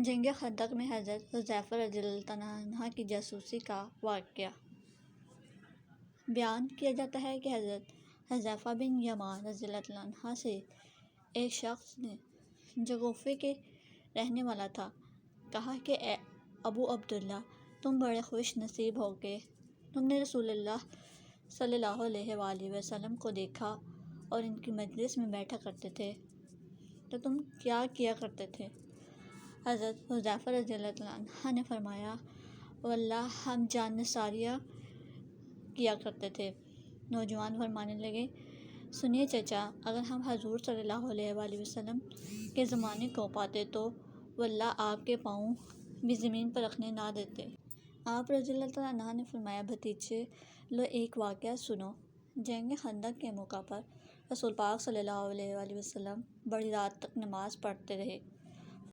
جنگ خندق میں حضرت حذیفہ رضی اللہ عنہ کی جاسوسی کا واقعہ بیان کیا جاتا ہے کہ حضرت حذیفہ بن یمان رضی اللہ عنہ سے ایک شخص نے جو کوفے کے رہنے والا تھا کہا کہ اے ابو عبداللہ، تم بڑے خوش نصیب ہو کہ تم نے رسول اللہ صلی اللہ علیہ وآلہ وسلم کو دیکھا اور ان کی مجلس میں بیٹھا کرتے تھے، تو تم کیا کیا کرتے تھے؟ حضرت حذیفہ رضی اللہ عنہ نے فرمایا، واللہ ہم جان نثاریہ کیا کرتے تھے۔ نوجوان فرمانے لگے، سنیے چچا، اگر ہم حضور صلی اللہ علیہ وآلہ وسلم کے زمانے کو پاتے تو واللہ آپ کے پاؤں بھی زمین پر رکھنے نہ دیتے۔ آپ رضی اللہ عنہ نے فرمایا، بھتیجے لو ایک واقعہ سنو۔ جنگ خندق کے موقع پر رسول پاک صلی اللہ علیہ وآلہ وسلم بڑی رات تک نماز پڑھتے رہے۔